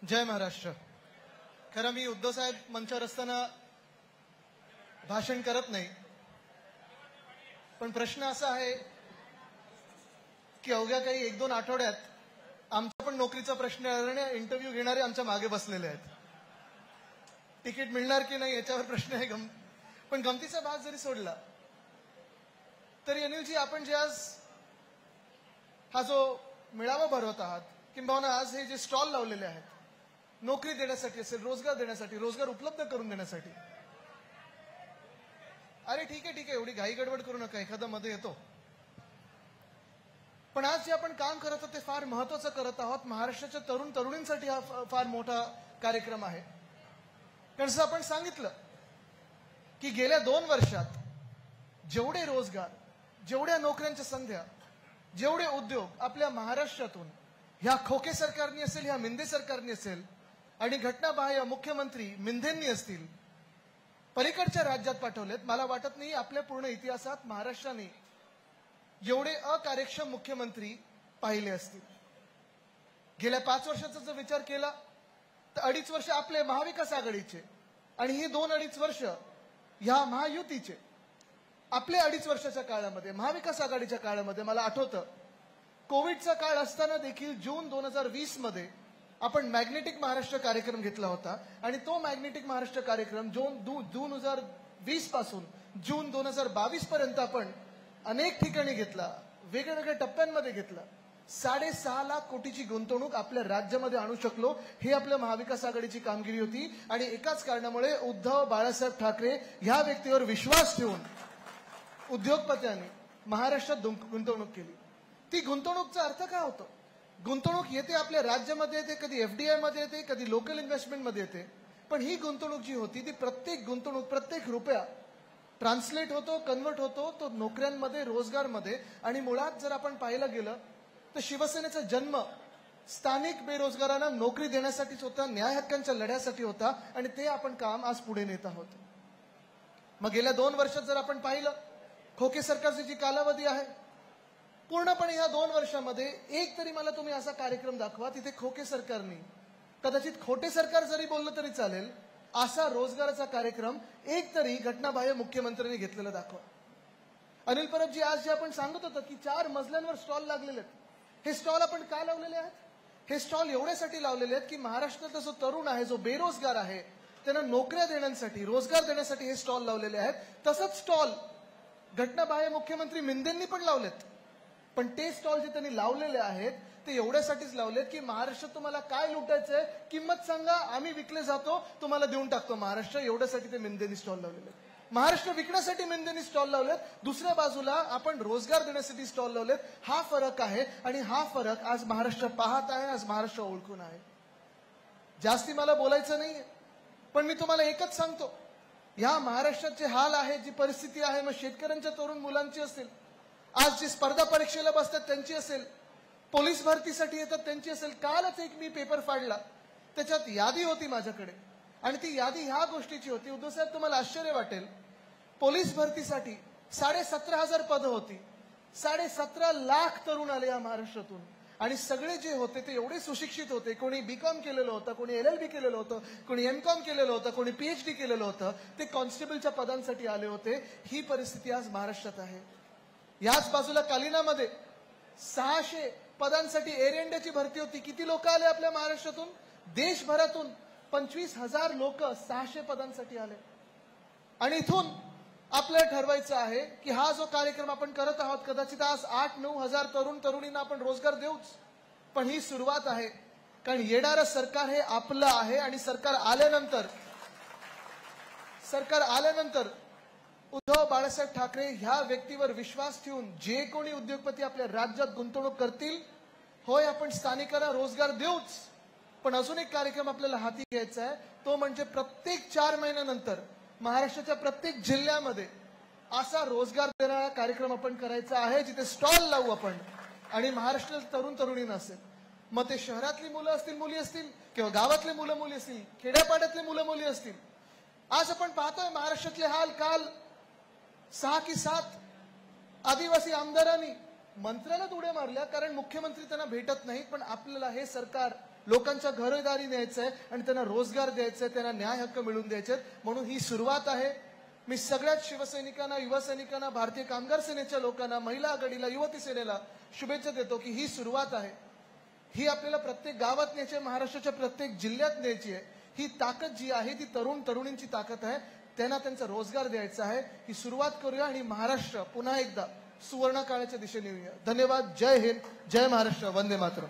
जय महाराष्ट्र। खरं मी उद्धव साहेब मंचावर असताना भाषण करत नाही, पण प्रश्न असा आहे की अवघ्या काही 1-2 आठवड्यात आमचा पण नोकरीचा प्रश्न आहे। इंटरव्ह्यू घेणारे आमच्या मागे बसलेले आहेत। तिकीट मिळणार की नाही याच्यावर प्रश्न आहे। पण गमतीचा भाग जरी सोडला तरी अनिलजी, आपण जे आज हा जो मेळावा भरवत आहात किंबहुना आज हे जे स्टॉल लावलेले आहेत, नोकरी देण्यासाठी असेल, रोजगार देण्यासाठी, रोजगार उपलब्ध करून देण्यासाठी, अरे ठीक आहे, एवढी घाई गडबड करू नका, एखादा मध्ये येतो। पण आज जे आपण काम करत आहोत ते फार महत्त्वाचं करत आहोत। महाराष्ट्राच्या तरुण तरुणींसाठी हा फार मोठा कार्यक्रम आहे। कारण जसं आपण सांगितलं की गेल्या 2 वर्षात जेवढे रोजगार, जेवढ्या नोकऱ्यांच्या संध्या, जेवढे उद्योग आपल्या महाराष्ट्रातून ह्या खोके सरकारने असेल, ह्या मिंदे सरकारने असेल आणि घटनाबाह्य मुख्यमंत्री मिंदेंनी असतील, पलीकडच्या राज्यात पाठवलेत। मला वाटत नाही आपल्या पूर्ण इतिहासात महाराष्ट्राने एवढे अकार्यक्षम मुख्यमंत्री पाहिले असतील। गेल्या 5 वर्षाचा जर विचार केला तर 2.5 वर्ष आपले महाविकास आघाडीचे आणि ही 2-2.5 वर्ष ह्या महायुतीचे। आपल्या 2.5 वर्षाच्या काळामध्ये, महाविकास आघाडीच्या काळामध्ये मला आठवतं कोविडचा काळ असताना देखील जून 2020 मध्ये आपण मॅग्नेटिक महाराष्ट्र कार्यक्रम घेतला होता आणि तो मॅग्नेटिक महाराष्ट्र कार्यक्रम जून 2020 पासून जून 2022 पर्यंत आपण अनेक ठिकाणी घेतला, वेगवेगळ्या टप्प्यांमध्ये घेतला। 6.5 लाख कोटीची गुंतवणूक आपल्या राज्यामध्ये आणू शकलो, हे आपल्या महाविकास आघाडीची कामगिरी होती। आणि एकाच कारणामुळे उद्धव बाळासाहेब ठाकरे ह्या व्यक्तीवर विश्वास ठेवून उद्योगपत्यांनी महाराष्ट्रात गुंतवणूक केली। ती गुंतवणूकचा अर्थ काय होतो? गुंतवणूक येते आपल्या राज्यामध्ये येते, कधी FDI मध्ये येते, कधी लोकल इन्व्हेस्टमेंट मध्ये येते। पण ही गुंतवणूक जी होती ती प्रत्येक गुंतवणूक, प्रत्येक रुपया ट्रान्सलेट होतो, कन्वर्ट होतो तो नोकऱ्यांमध्ये, रोजगारमध्ये। आणि मुळात जर आपण पाहायला गेलं तर शिवसेनेचा जन्म स्थानिक बेरोजगारांना नोकरी देण्यासाठीच होता, न्याय हक्कांच्या लढ्यासाठी होता आणि ते आपण काम आज पुढे नेत आहोत। मग गेल्या 2 वर्षात जर आपण पाहिलं खोके सरकारची जी कालावधी आहे, पूर्णपणे ह्या 2 वर्षामध्ये एक तरी मला तुम्ही असा कार्यक्रम दाखवा तिथे खोके सरकारने, कदाचित खोटे सरकार जरी बोललं तरी चालेल, असा रोजगाराचा कार्यक्रम एक तरी घटनाबाह्य मुख्यमंत्र्यांनी घेतलेला दाखवा। अनिल परबजी, आज जे आपण सांगत होतो की 4 मजल्यांवर स्टॉल लागलेले आहेत, हे स्टॉल आपण का लावलेले आहेत? हे स्टॉल एवढ्यासाठी लावलेले आहेत की महाराष्ट्रातला जो तरुण आहे, जो बेरोजगार आहे, त्यांना नोकऱ्या देण्यासाठी, रोजगार देण्यासाठी हे स्टॉल लावलेले आहेत। तसंच स्टॉल घटनाबाह्य मुख्यमंत्री मिंदेंनी पण लावलेत। पण ते स्टॉल जे त्यांनी लावलेले आहेत ते एवढ्यासाठीच लावलेत की महाराष्ट्रात तुम्हाला काय लुटायचंय, किंमत सांगा, आम्ही विकले जातो, तुम्हाला देऊन टाकतो महाराष्ट्र, एवढ्यासाठी ते मिंदेंनी स्टॉल लावलेले आहेत। महाराष्ट्र विकण्यासाठी मिंदेंनी स्टॉल लावलेत, दुसऱ्या बाजूला आपण रोजगार देण्यासाठी स्टॉल लावलेत। हा फरक आहे आणि हा फरक आज महाराष्ट्र पाहत आहे, आज महाराष्ट्र ओळखून आहे। जास्ती मला बोलायचं नाहीये, पण मी तुम्हाला एकच सांगतो, या महाराष्ट्राचे हाल आहे, जी परिस्थिती आहे, मग शेतकऱ्यांच्या तरुण मुलांची असेल, आज जी स्पर्धा परीक्षेला बसतात त्यांची असेल, पोलीस भरतीसाठी येतात त्यांची असेल। कालच एक मी पेपर फाडला, त्याच्यात यादी होती माझ्याकडे आणि ती यादी ह्या गोष्टीची होती, उद्धव साहेब तुम्हाला आश्चर्य वाटेल, पोलीस भरतीसाठी 17,500 पदं होती, 17.5 लाख तरुण आले या महाराष्ट्रातून आणि सगळे जे होते ते एवढे सुशिक्षित होते। कोणी BCom केलेलं होतं, कोणी LLB केलेलं होतं, कोणी MCom केलेलं होतं, कोणी PhD केलेलं होतं, ते कॉन्स्टेबलच्या पदांसाठी आले होते। ही परिस्थिती आज महाराष्ट्रात आहे। याच बाजूला कालिनामध्ये 600 पदांसाठी एअर इंडियाची भरती होती। किती लोक आले आपल्या महाराष्ट्रातून? देशभरातून 25,000 लोक 600 पदांसाठी आले। आणि इथून आपल्याला ठरवायचं आहे की हा जो कार्यक्रम आपण करत आहोत, कदाचित आज 8-9 हजार तरुण तरुणींना आपण रोजगार देऊच, पण ही सुरुवात आहे। कारण येणारं सरकार हे आपलं आहे आणि सरकार आल्यानंतर उद्धव बाळासाहेब ठाकरे ह्या व्यक्तीवर विश्वास ठेवून जे कोणी उद्योगपती आपल्या राज्यात गुंतवणूक करतील, होय आपण स्थानिकांना रोजगार देऊच, पण अजून एक कार्यक्रम आपल्याला हाती घ्यायचा आहे, तो म्हणजे प्रत्येक 4 महिन्यानंतर महाराष्ट्राच्या प्रत्येक जिल्ह्यामध्ये असा रोजगार देणारा कार्यक्रम आपण करायचा आहे, जिथे स्टॉल लावू आपण आणि महाराष्ट्रातील तरुण तरुणींना असेल, मग ते शहरातली मुलं असतील, मुली असतील, किंवा गावातले मुलं मुली असतील, खेड्यापाड्यातले मुलं मुली असतील। आज आपण पाहतोय महाराष्ट्रातले हाल। काल 6 की 7 आदिवासी आमदारांनी मंत्र्याला उड्या मारल्या, कारण मुख्यमंत्री त्यांना भेटत नाहीत। पण आपल्याला हे सरकार लोकांच्या घरदारी न्यायचं आहे आणि त्यांना रोजगार द्यायचा आहे, त्यांना न्याय हक्क मिळवून द्यायचे आहेत. म्हणून ही सुरुवात आहे. मी सगळ्याच शिवसैनिकांना, युवा सैनिकांना, भारतीय कामगार सेनेच्या लोकांना, महिला आघाडीला, युवती सेनेला शुभेच्छा देतो की ही सुरुवात आहे. ही आपल्याला प्रत्येक गावात न्यायची आहे, महाराष्ट्राच्या प्रत्येक जिल्ह्यात न्यायची आहे. ही ताकद जी आहे ती तरुणींची ताकद आहे. त्यांना त्यांचा रोजगार द्यायचा आहे. ही सुरुवात करूया आणि महाराष्ट्र पुन्हा एकदा सुवर्ण काळाच्या दिशेने येऊया. धन्यवाद. जय हिंद, जय महाराष्ट्र, वंदे मातरम.